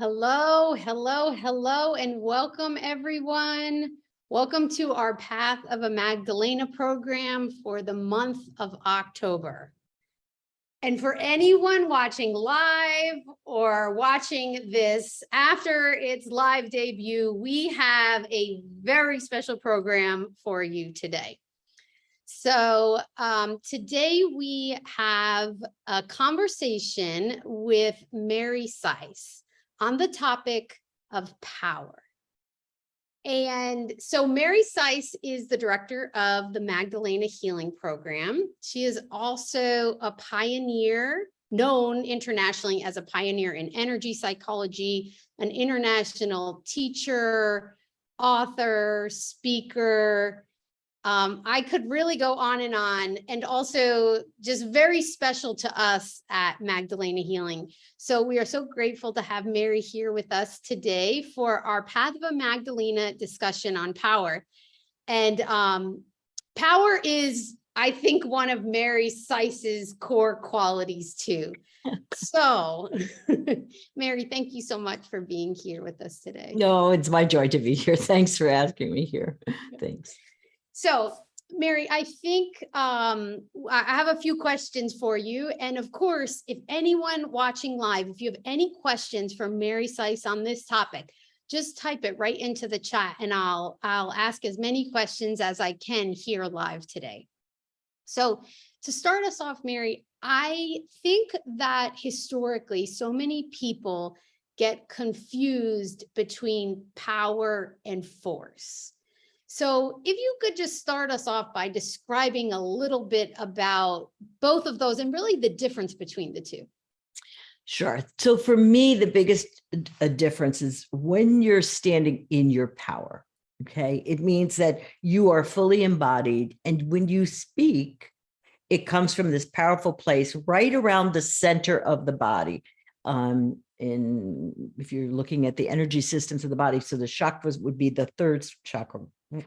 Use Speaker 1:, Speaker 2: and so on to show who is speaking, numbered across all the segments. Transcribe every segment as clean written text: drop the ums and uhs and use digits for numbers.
Speaker 1: Hello, hello, hello, and welcome everyone. Welcome to our Path of a Magdalena program for the month of October. And for anyone watching live or watching this after its live debut, we have a very special program for you today. So today we have a conversation with Mary Seiss on the topic of power. And so Mary Seiss is the director of the Magdalena Healing Program. She is also a pioneer, known internationally as a pioneer in energy psychology, an international teacher, author, speaker. I could really go on, and also just very special to us at Magdalena Healing. So we are so grateful to have Mary here with us today for our Path of a Magdalena discussion on power. And power is, I think, one of Mary Seiss's core qualities too. So Mary, thank you so much for being here with us today.
Speaker 2: No, it's my joy to be here. Thanks for asking me here. Thanks.
Speaker 1: So, Mary, I think I have a few questions for you. And of course, if anyone watching live, if you have any questions for Mary Seiss on this topic, just type it right into the chat and I'll ask as many questions as I can here live today. So to start us off, Mary, I think that historically, so many people get confused between power and force. So if you could just start us off by describing a little bit about both of those and really the difference between the two.
Speaker 2: Sure. So for me, the biggest difference is when you're standing in your power. Okay. It means that you are fully embodied. And when you speak, it comes from this powerful place right around the center of the body. If you're looking at the energy systems of the body, so the chakras would be the third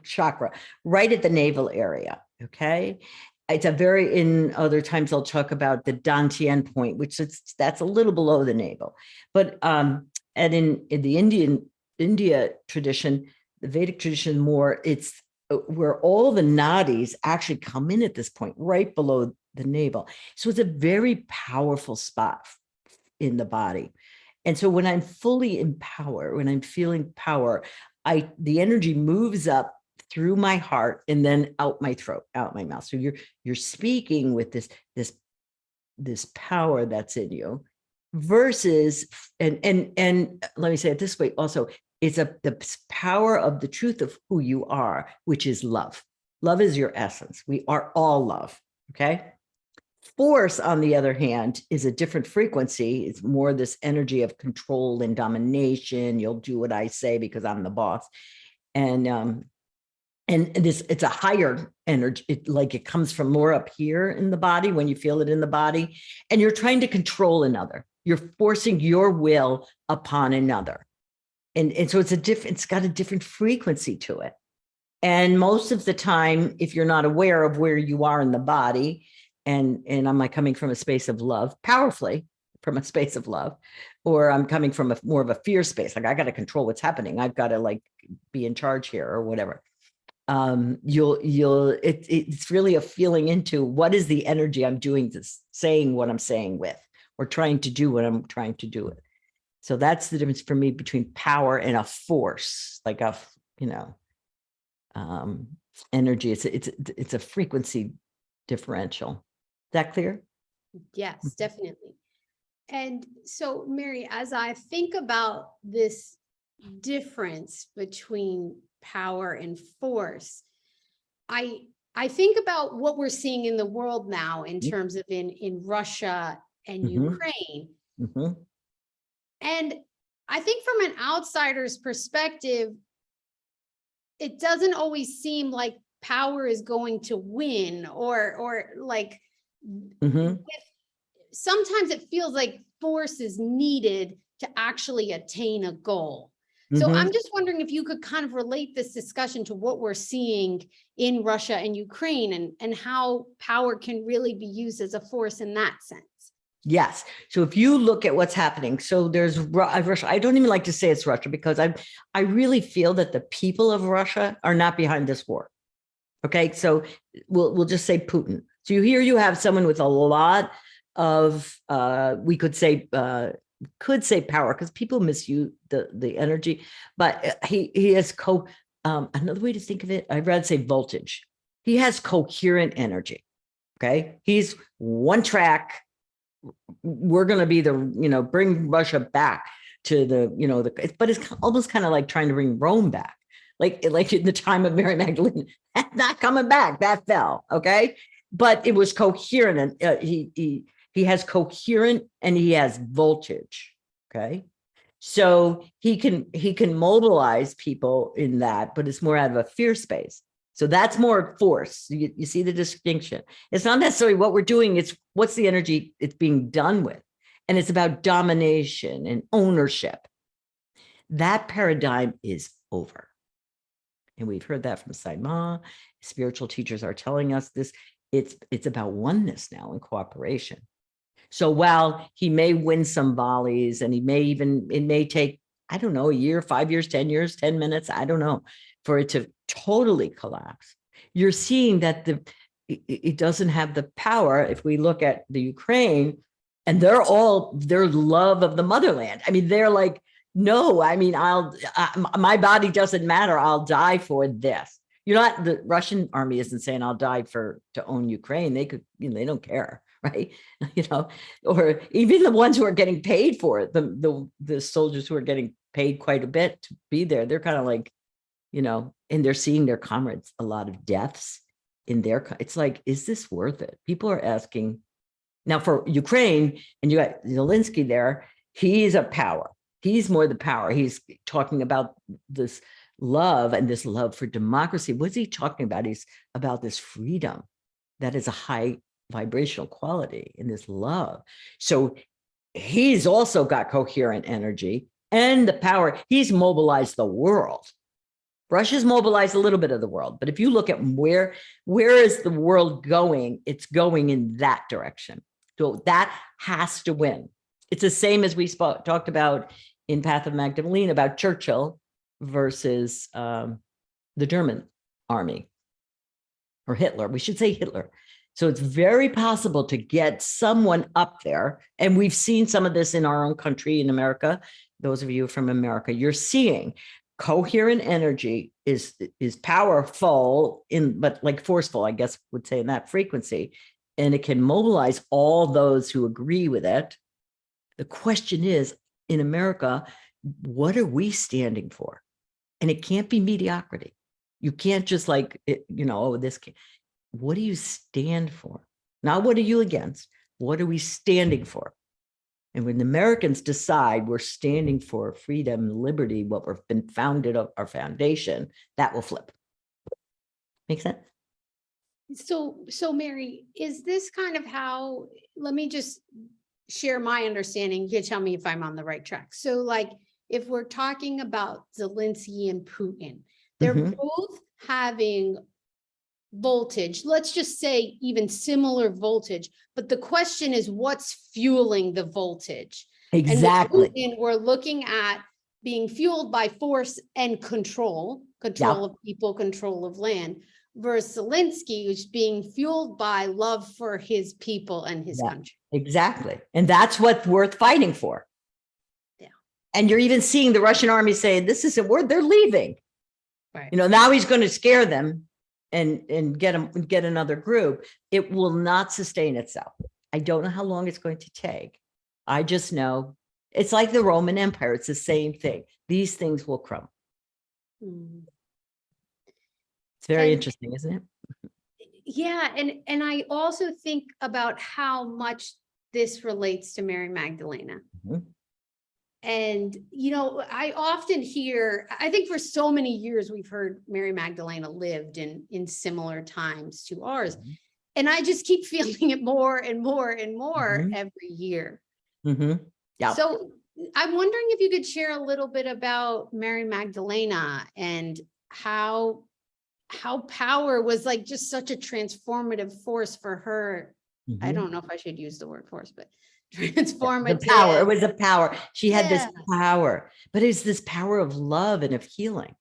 Speaker 2: chakra right at the navel area. Okay. It's a very, in other times I'll talk about the Dantian point, which that's a little below the navel. But and in the India tradition, the Vedic tradition more, it's where all the nadis actually come in at this point, right below the navel. So it's a very powerful spot in the body. And so when I'm fully in power, when I'm feeling power, the energy moves up through my heart and then out my throat, out my mouth. So you're speaking with this power that's in you versus, and let me say it this way also, it's the power of the truth of who you are, which is love. Love is your essence. We are all love. Okay. Force, on the other hand, is a different frequency. It's more this energy of control and domination. You'll do what I say because I'm the boss. And this, it's a higher energy. It comes from more up here in the body when you feel it in the body, and you're trying to control another. You're forcing your will upon another. And so it's got a different frequency to it. And most of the time, if you're not aware of where you are in the body, and am I coming from a space of love, powerfully from a space of love, or I'm coming from more of a fear space, like I got to control what's happening, I've got to be in charge here or whatever. It's really a feeling into what is the energy I'm doing this, saying what I'm saying with, or trying to do what I'm trying to do with. So that's the difference for me between power and a force, like a energy. It's a frequency differential. Is that clear?
Speaker 1: Yes, definitely. And so, Mary, as I think about this difference between power and force, I think about what we're seeing in the world now in terms of in Russia and Ukraine. And I think from an outsider's perspective, it doesn't always seem like power is going to win, or sometimes it feels like force is needed to actually attain a goal. So I'm just wondering if you could kind of relate this discussion to what we're seeing in Russia and Ukraine, and how power can really be used as a force in that sense.
Speaker 2: Yes. So if you look at what's happening, so there's Russia. I don't even like to say it's Russia because I really feel that the people of Russia are not behind this war. Okay, so we'll just say Putin. So you have someone with a lot of we could say power, because people misuse the energy, but he has another way to think of it, I'd rather say voltage. He has coherent energy. Okay, he's one track. We're going to be bring Russia back to but it's almost kind of like trying to bring Rome back, like in the time of Mary Magdalena. That's not coming back. That fell. Okay, but it was coherent, and he has coherent and he has voltage. Okay, so he can mobilize people in that, but it's more out of a fear space. So that's more force. You see the distinction. It's not necessarily what we're doing, it's what's the energy it's being done with. And it's about domination and ownership. That paradigm is over. And we've heard that from Saima. Spiritual teachers are telling us this. It's about oneness now and cooperation. So while he may win some volleys, and it may take, I don't know, a year, 5 years, 10 years, 10 minutes, I don't know, for it to totally collapse. You're seeing that it doesn't have the power. If we look at the Ukraine, and their love of the motherland. I mean, they're like, no, I mean, my body doesn't matter. I'll die for this. The Russian army isn't saying I'll die to own Ukraine. They could, they don't care. Right. Or even the ones who are getting paid for it, the soldiers who are getting paid quite a bit to be there, they're kind of like, and they're seeing their comrades, a lot of deaths in it's like, is this worth it? People are asking now for Ukraine, and you got Zelensky there. He's a power. He's more the power. He's talking about this love and this love for democracy. What's he talking about? He's about this freedom that is a high vibrational quality in this love. So he's also got coherent energy and the power. He's mobilized the world. Russia's mobilized a little bit of the world, but if you look at where is the world going, it's going in that direction. So that has to win. It's the same as we talked about in Path of Magdalena about Churchill versus the German army, or Hitler. We should say Hitler. So it's very possible to get someone up there. And we've seen some of this in our own country, in America. Those of you from America, you're seeing coherent energy is powerful, but like forceful, I guess would say, in that frequency. And it can mobilize all those who agree with it. The question is, in America, what are we standing for? And it can't be mediocrity. You can't just like, this can't. What do you stand for? Not what are you against? What are we standing for? And when the Americans decide we're standing for freedom, liberty, what we've been founded of, our foundation, that will flip. Make sense?
Speaker 1: So Mary, is this kind of how, let me just share my understanding. You can tell me if I'm on the right track. So like, if we're talking about Zelensky and Putin, they're both having voltage, let's just say even similar voltage, but the question is what's fueling the voltage?
Speaker 2: Exactly.
Speaker 1: And with Putin, we're looking at being fueled by force and control of people, control of land, versus Zelensky, who's being fueled by love for his people and his country.
Speaker 2: Exactly. And that's what's worth fighting for.
Speaker 1: Yeah.
Speaker 2: And you're even seeing the Russian army say, this isn't worth, they're leaving.
Speaker 1: Right.
Speaker 2: Now he's going to scare them and get another group. It will not sustain itself. I don't know how long it's going to take. I just know it's like the Roman Empire. It's the same thing. These things will crumble. It's very interesting, isn't it?
Speaker 1: Yeah. And I also think about how much this relates to Mary Magdalena. And, I often hear, I think for so many years, we've heard Mary Magdalena lived in similar times to ours. And I just keep feeling it more and more and more every year.
Speaker 2: Yeah.
Speaker 1: So I'm wondering if you could share a little bit about Mary Magdalena and how power was like just such a transformative force for her. I don't know if I should use the word force, but transformative.
Speaker 2: The power. It was a power. She had this
Speaker 1: Yeah.
Speaker 2: power, but it's this power of love and of healing.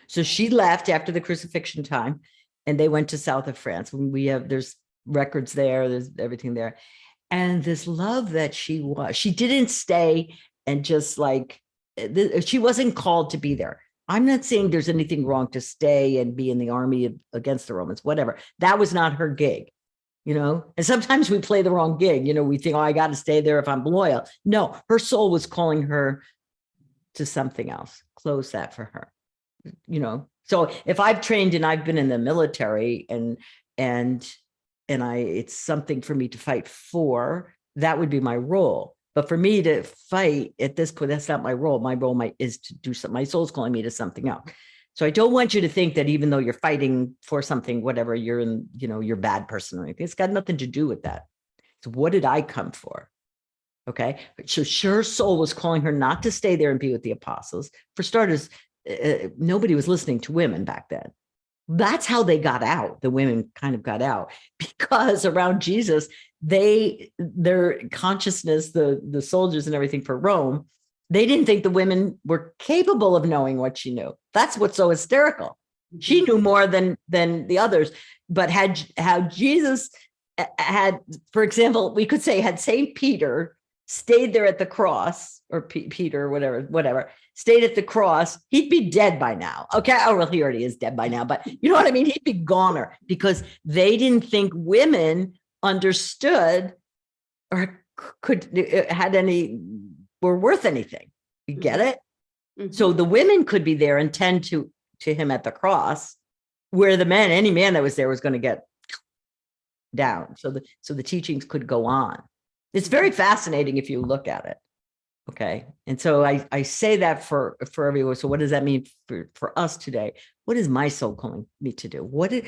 Speaker 2: So she left after the crucifixion time, and they went to south of France. There's records there, there's everything there. And this love that she didn't stay and just like, she wasn't called to be there. I'm not saying there's anything wrong to stay and be in the army against the Romans, whatever. That was not her gig, and sometimes we play the wrong gig. We think, oh, I got to stay there if I'm loyal. No, her soul was calling her to something else. Close that for her. So if I've trained and I've been in the military and it's something for me to fight for, that would be my role. But for me to fight at this point, that's not my role. My role is to do something. My soul's calling me to something else. So I don't want you to think that even though you're fighting for something, whatever, you're you're a bad person or anything. It's got nothing to do with that. So what did I come for? Okay. So her soul was calling her not to stay there and be with the apostles. For starters, nobody was listening to women back then. That's how they got out. The women kind of got out because around Jesus, their consciousness, the soldiers and everything for Rome, they didn't think the women were capable of knowing what she knew. That's what's so hysterical. She knew more than the others. But had Jesus had, for example, we could say, had Saint Peter stayed there at the cross, or Peter, whatever, stayed at the cross, he'd be dead by now. Okay. Oh, well, he already is dead by now, but you know what I mean? He'd be goner because they didn't think women understood or were worth anything. You get it? Mm-hmm. So the women could be there and tend to him at the cross, where any man that was there was going to get down. So the teachings could go on. It's very fascinating if you look at it. Okay. And so I say that for everyone. So what does that mean for us today? What is my soul calling me to do? What do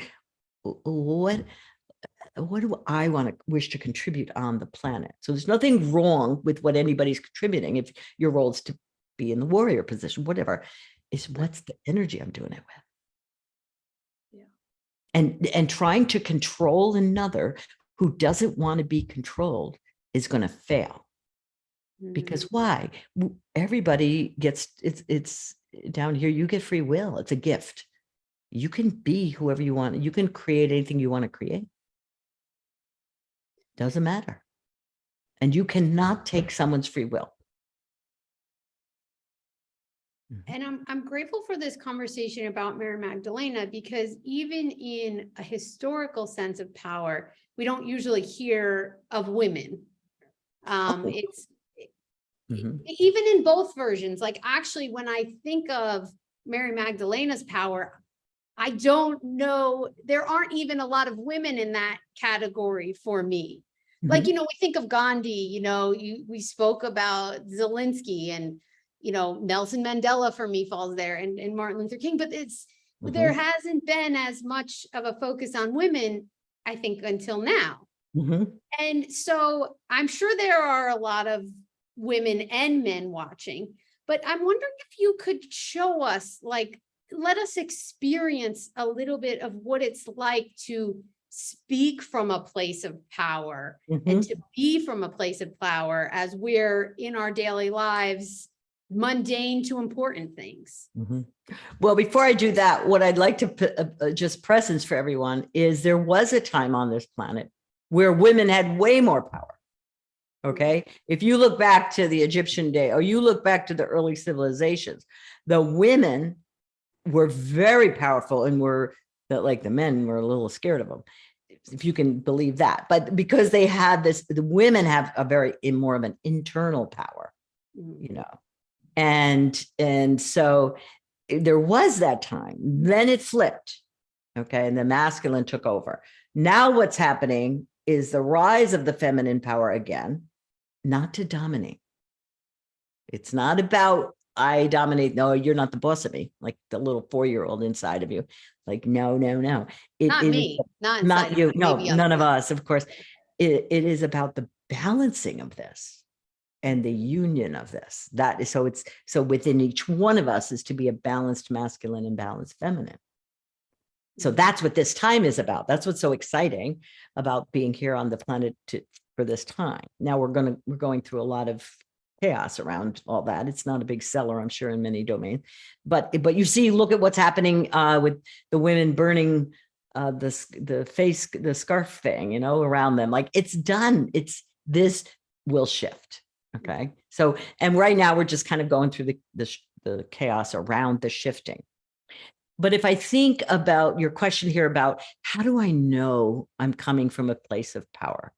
Speaker 2: I wish to contribute on the planet? So there's nothing wrong with what anybody's contributing. If your role is to be in the warrior position, whatever, is what's the energy I'm doing it with? Yeah. And trying to control another who doesn't want to be controlled is going to fail. Because why? Everybody gets, it's down here. You get free will. It's a gift. You can be whoever you want. You can create anything you want to create. Doesn't matter. And you cannot take someone's free will.
Speaker 1: And I'm grateful for this conversation about Mary Magdalena, because even in a historical sense of power, we don't usually hear of women. It's even in both versions. Like, actually, when I think of Mary Magdalena's power, I don't know, there aren't even a lot of women in that category for me. Like, we think of Gandhi, we spoke about Zelensky, and, Nelson Mandela for me falls there, and Martin Luther King, but there hasn't been as much of a focus on women, I think, until now. And so I'm sure there are a lot of women and men watching, but I'm wondering if you could show us, like, let us experience a little bit of what it's like to speak from a place of power and to be from a place of power as we're in our daily lives, mundane to important things.
Speaker 2: Well, before I do that, what I'd like to just presence for everyone is there was a time on this planet where women had way more power. Okay. If you look back to the Egyptian day, or you look back to the early civilizations, the women were very powerful, and the men were a little scared of them, if you can believe that. But because they had the women have a very more of an internal power, and so there was that time. Then it flipped. Okay. And the masculine took over. Now what's happening is the rise of the feminine power again, not to dominate. It's not about I dominate. No, you're not the boss of me. Like the little 4-year-old inside of you. Like, no.
Speaker 1: Not me.
Speaker 2: Not you. No, none of us, of course. It is about the balancing of this and the union of this. That is so within each one of us is to be a balanced masculine and balanced feminine. So that's what this time is about. That's what's so exciting about being here on the planet for this time. Now we're going through a lot of chaos around all that. It's not a big seller, I'm sure, in many domains, but you see, look at what's happening with the women burning the scarf thing, around them. Like, it's done. This will shift. Okay. So, and right now we're just kind of going through the chaos around the shifting. But if I think about your question here about how do I know I'm coming from a place of power?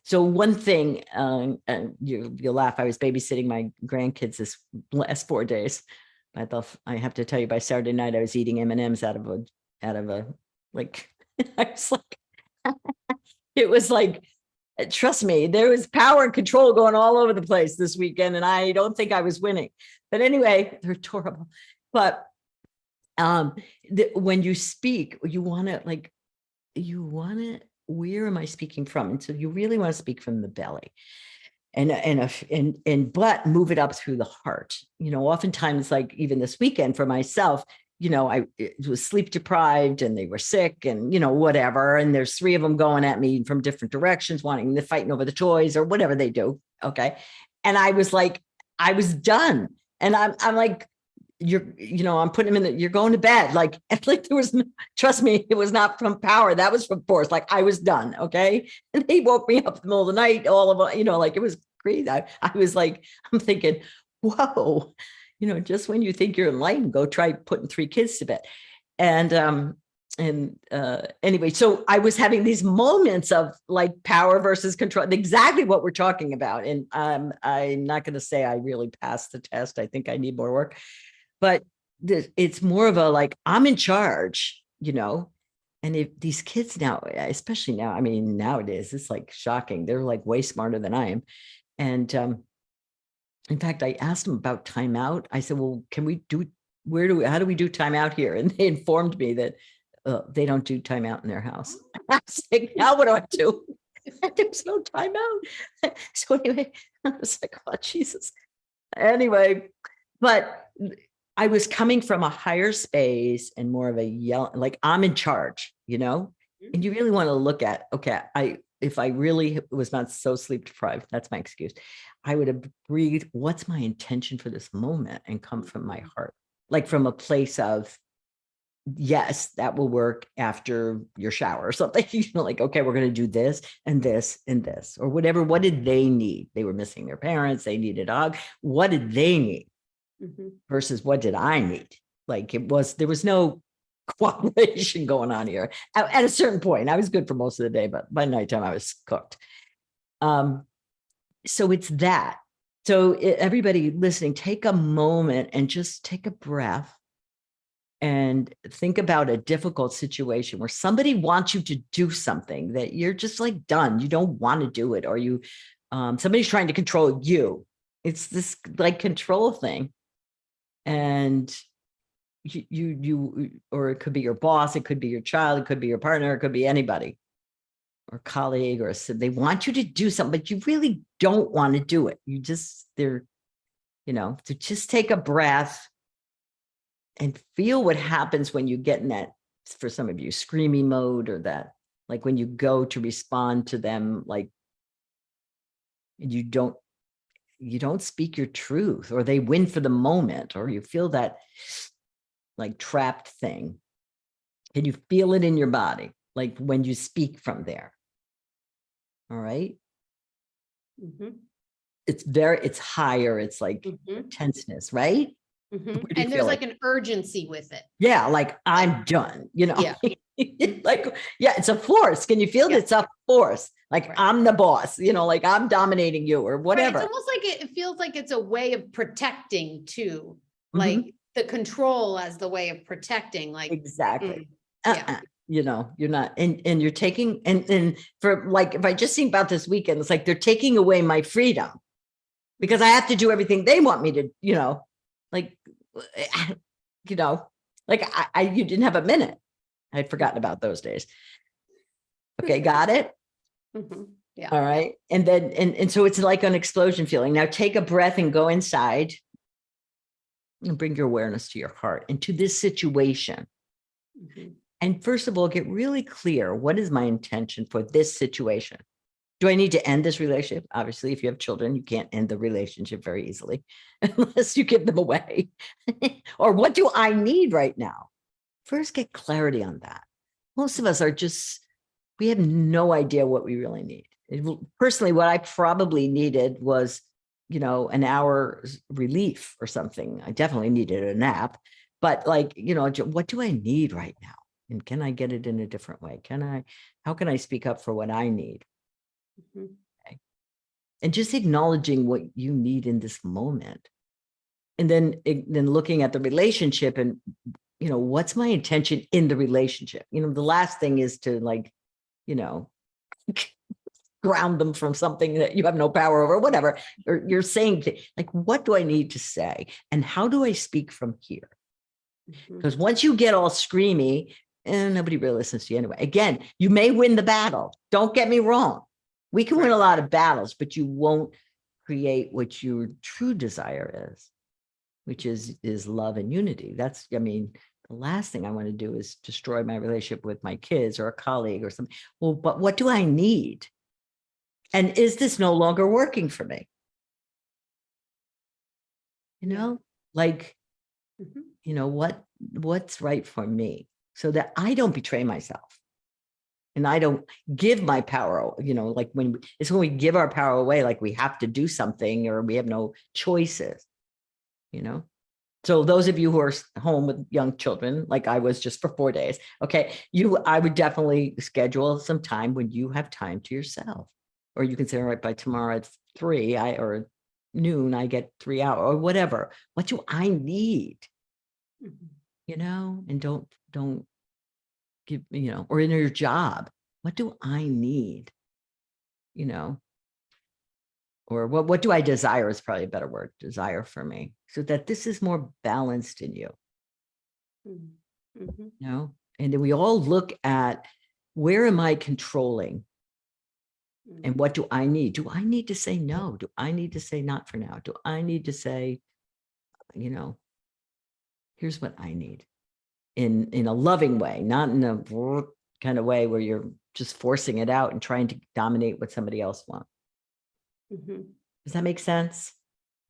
Speaker 2: So one thing, and you'll laugh, I was babysitting my grandkids this last 4 days. I have to tell you, by Saturday night, I was eating M&Ms out of a, like, I was like, it was like, trust me, there was power and control going all over the place this weekend, and I don't think I was winning. But anyway, they're adorable. But when you speak, you want to, where am I speaking from? And so you really want to speak from the belly, but move it up through the heart. Oftentimes, like even this weekend for myself, I was sleep deprived and they were sick and, whatever. And there's 3 of them going at me from different directions, wanting to fighting over the toys or whatever they do. Okay. And I was like, I was done. And I'm like, I'm putting them you're going to bed. Like there was, trust me, it was not from power. That was from force. Like, I was done. Okay. And they woke me up in the middle of the night, all of them, like it was crazy. I was like, I'm thinking, whoa, just when you think you're enlightened, go try putting 3 kids to bed. And anyway, so I was having these moments of like power versus control, exactly what we're talking about. And I'm not going to say I really passed the test. I think I need more work. But it's more of a like, I'm in charge, and if these kids now, especially now, I mean, nowadays, it's like shocking. They're like way smarter than I am. And in fact, I asked them about timeout. I said, well, can we do, how do we do timeout here? And they informed me that they don't do timeout in their house. I was like, now what do I do? There's no timeout. So anyway, I was like, oh, Jesus. Anyway, but I was coming from a higher space and more of a yell, like I'm in charge, and you really want to look at, okay, if I really was not so sleep deprived, that's my excuse, I would have breathed, what's my intention for this moment, and come from my heart, like from a place of, yes, that will work after your shower or something, like, okay, we're going to do this and this and this, or whatever. What did they need? They were missing their parents. They needed a hug. What did they need? Versus what did I need? Like there was no cooperation going on here. At a certain point, I was good for most of the day, but by nighttime I was cooked. So it's that. So everybody listening, take a moment and just take a breath and think about a difficult situation where somebody wants you to do something that you're just like done. You don't want to do it, or somebody's trying to control you. It's this like control thing. And you, or it could be your boss, it could be your child, it could be your partner, it could be anybody, or colleague, or they want you to do something, but you really don't want to do it. So just take a breath and feel what happens when you get in that, for some of you, screamy mode, or that, like when you go to respond to them, like you don't speak your truth, or they win for the moment, or you feel that like trapped thing. Can you feel it in your body? Like when you speak from there. All right. It's higher. It's like tenseness, right?
Speaker 1: And there's like an urgency with it.
Speaker 2: Yeah. Like I'm done, Yeah. Like, yeah, it's a force. Can you feel that? It's a force. Like I'm the boss, like I'm dominating you or whatever.
Speaker 1: It's almost like it feels like it's a way of protecting too. Like the control as the way of protecting, like
Speaker 2: exactly. You're not, and you're taking, and for like, if I just think about this weekend, it's like they're taking away my freedom because I have to do everything they want me to, like, like you didn't have a minute. I'd forgotten about those days. Okay. Got it.
Speaker 1: Yeah.
Speaker 2: All right. And then, and so it's like an explosion feeling. Now take a breath and go inside and bring your awareness to your heart and to this situation. And first of all, get really clear. What is my intention for this situation? Do I need to end this relationship? Obviously, if you have children, you can't end the relationship very easily unless you give them away. Or what do I need right now? First, get clarity on that. Most of us are just, we have no idea what we really need. Personally, what I probably needed was, an hour's relief or something. I definitely needed a nap, but like, what do I need right now? And can I get it in a different way? How can I speak up for what I need?
Speaker 1: Mhm.
Speaker 2: Okay. And just acknowledging what you need in this moment. And then looking at the relationship and, what's my intention in the relationship? The last thing is to like, ground them from something that you have no power over, whatever. Or you're saying like, what do I need to say? And how do I speak from here?
Speaker 1: Mhm.
Speaker 2: Because once you get all screamy, nobody really listens to you anyway. Again, you may win the battle. Don't get me wrong. We can win a lot of battles, but you won't create what your true desire is, which is love and unity. The last thing I want to do is destroy my relationship with my kids or a colleague or something. Well, but what do I need? And is this no longer working for me? Like,
Speaker 1: Mhm.
Speaker 2: what's right for me so that I don't betray myself and I don't give my power, like when we give our power away, like we have to do something or we have no choices, So those of you who are home with young children, like I was just for 4 days, okay, I would definitely schedule some time when you have time to yourself. Or you can say, all right, by tomorrow at 3, or noon, I get 3 hours or whatever. What do I need?
Speaker 1: Mhm.
Speaker 2: And don't give, or in your job, what do I need? You know, or what do I desire is probably a better word, desire for me, so that this is more balanced in you.
Speaker 1: Mhm.
Speaker 2: And then we all look at where am I controlling and
Speaker 1: Mhm.
Speaker 2: what do I need? Do I need to say no? Do I need to say not for now? Do I need to say, here's what I need in a loving way, not in a kind of way where you're just forcing it out and trying to dominate what somebody else wants.
Speaker 1: Mhm.
Speaker 2: Does that make sense?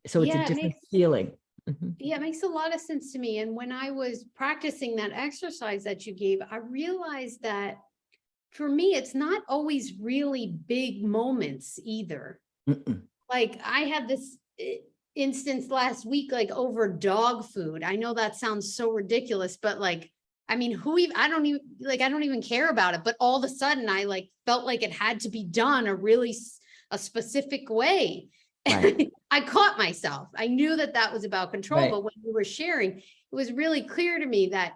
Speaker 2: So it's a
Speaker 1: Yeah, it
Speaker 2: different
Speaker 1: makes
Speaker 2: feeling. Mhm.
Speaker 1: yeah, it makes a lot of sense to me. And when I was practicing that exercise that you gave, I realized that for me, it's not always really big moments either.
Speaker 2: Mm-mm.
Speaker 1: Like I had this instance last week, like over dog food. I know that sounds so ridiculous, but like, I mean, I don't even care about it. But all of a sudden, I like felt like it had to be done a specific way.
Speaker 2: Right,
Speaker 1: I caught myself. I knew that that was about control,
Speaker 2: right.
Speaker 1: but when you were sharing, it was really clear to me that,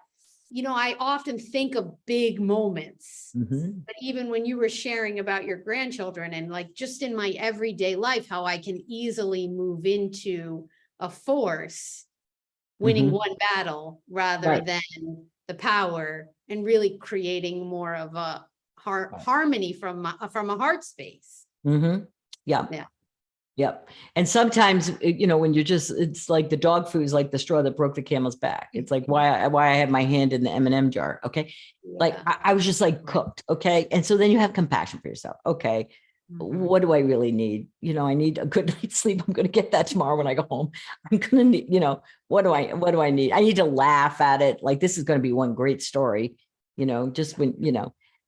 Speaker 1: I often think of big moments,
Speaker 2: Mhm.
Speaker 1: but even when you were sharing about your grandchildren and like just in my everyday life, how I can easily move into a force, winning
Speaker 2: Mhm.
Speaker 1: one battle rather
Speaker 2: Right,
Speaker 1: than the power and really creating more of a
Speaker 2: right.
Speaker 1: harmony from a heart space.
Speaker 2: Mhm. Yeah.
Speaker 1: Yeah.
Speaker 2: Yep. And sometimes, when it's like the dog food is like the straw that broke the camel's back. It's like why I had my hand in the M&M jar. Okay. Like
Speaker 1: Yeah.
Speaker 2: I was just like cooked. Okay. And so then you have compassion for yourself. Okay.
Speaker 1: Mhm.
Speaker 2: What do I really need? I need a good night's sleep. I'm going to get that tomorrow when I go home. I'm going to need, what do I need? I need to laugh at it. Like this is going to be one great story, just when,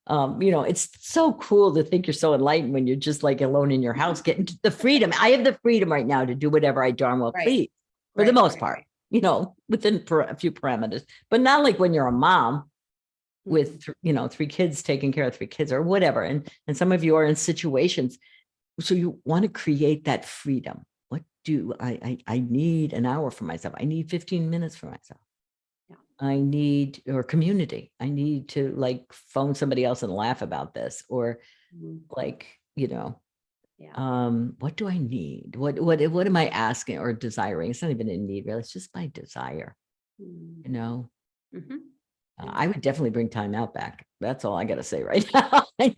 Speaker 2: it's so cool to think you're so enlightened when you're just like alone in your house, getting the freedom. I have the freedom right now to do whatever I darn well
Speaker 1: Right.
Speaker 2: please, for the
Speaker 1: Right.
Speaker 2: most part, within a few parameters, but not like when you're a mom
Speaker 1: Mhm.
Speaker 2: with, 3 kids, taking care of 3 kids or whatever. And some of you are in situations. So you want to create that freedom. What do I need an hour for myself. I need 15 minutes for myself.
Speaker 1: Yeah.
Speaker 2: I need, or community. I need to like phone somebody else and laugh about this, or
Speaker 1: Mhm.
Speaker 2: like,
Speaker 1: Yeah.
Speaker 2: what do I need? What am I asking or desiring? It's not even a need, really. It's just my desire,
Speaker 1: Mhm.
Speaker 2: you know.
Speaker 1: Mhm.
Speaker 2: I would
Speaker 1: Exactly.
Speaker 2: definitely bring timeout back. That's all I got to say right now. I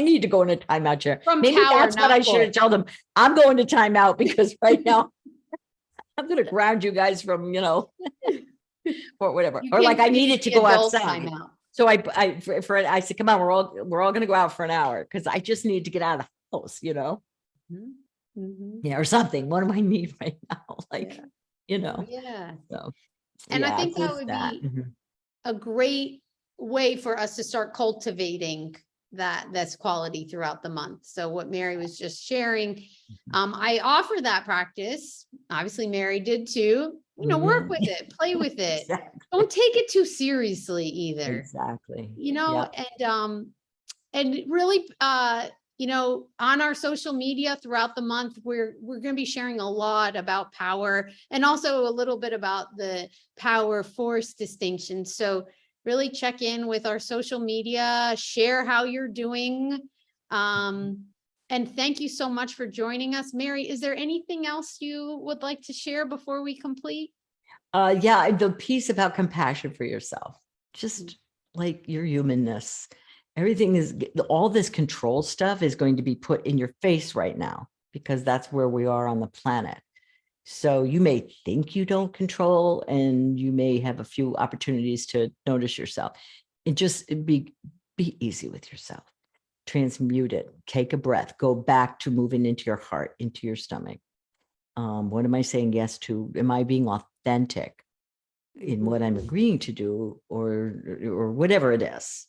Speaker 2: need to go in a timeout chair.
Speaker 1: From
Speaker 2: Maybe
Speaker 1: power,
Speaker 2: that's what
Speaker 1: not
Speaker 2: I should
Speaker 1: full.
Speaker 2: tell them. I'm going to timeout because right now I'm going to ground you guys from, or whatever.
Speaker 1: You
Speaker 2: Or like
Speaker 1: can
Speaker 2: I
Speaker 1: take
Speaker 2: needed to
Speaker 1: the
Speaker 2: go
Speaker 1: adult
Speaker 2: outside.
Speaker 1: timeout.
Speaker 2: So I said, come on, we're all going to go out for an hour because I just need to get out of the house, you know?
Speaker 1: Mhm. Mhm.
Speaker 2: Yeah, or something. What do I need right now? Like,
Speaker 1: Yeah.
Speaker 2: you know,
Speaker 1: Yeah.
Speaker 2: so
Speaker 1: And I
Speaker 2: yeah,
Speaker 1: think that
Speaker 2: just
Speaker 1: would
Speaker 2: that.
Speaker 1: be a great way for us to start cultivating that's quality throughout the month. So what Mary was just sharing, I offer that practice. Obviously, Mary did too. Work
Speaker 2: Mhm.
Speaker 1: with it, play with it.
Speaker 2: Exactly.
Speaker 1: Don't take it too seriously either.
Speaker 2: Exactly.
Speaker 1: You know,
Speaker 2: Yep.
Speaker 1: and really on our social media throughout the month, we're going to be sharing a lot about power and also a little bit about the power force distinction. So really check in with our social media, share how you're doing. And thank you so much for joining us. Mary, is there anything else you would like to share before we complete?
Speaker 2: Yeah, the piece about compassion for yourself, just like your humanness. Everything is all this control stuff is going to be put in your face right now because that's where we are on the planet. So you may think you don't control, and you may have a few opportunities to notice yourself. Be easy with yourself. Transmute it. Take a breath. Go back to moving into your heart, into your stomach. What am I saying yes to? Am I being authentic in what I'm agreeing to do, or whatever it is?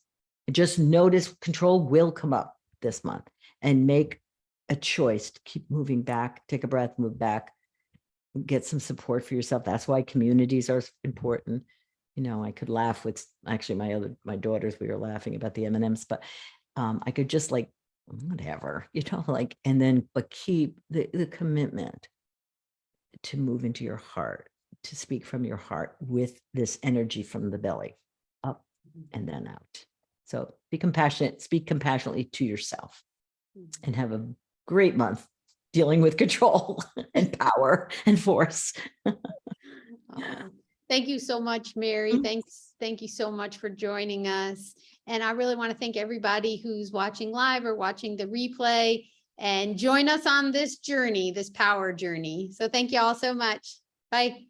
Speaker 2: Just notice control will come up this month, and make a choice to keep moving back. Take a breath, move back, get some support for yourself. That's why communities are important. I could laugh with actually my daughters, we were laughing about the M&Ms, but I could just like, whatever, like, and then, but keep the commitment to move into your heart, to speak from your heart with this energy from the belly up and then out. So be compassionate, speak compassionately to yourself, and have a great month dealing with control and power and force.
Speaker 1: Oh, thank you so much, Mary. Thank you so much for joining us. And I really want to thank everybody who's watching live or watching the replay, and join us on this journey, this power journey. So thank you all so much. Bye.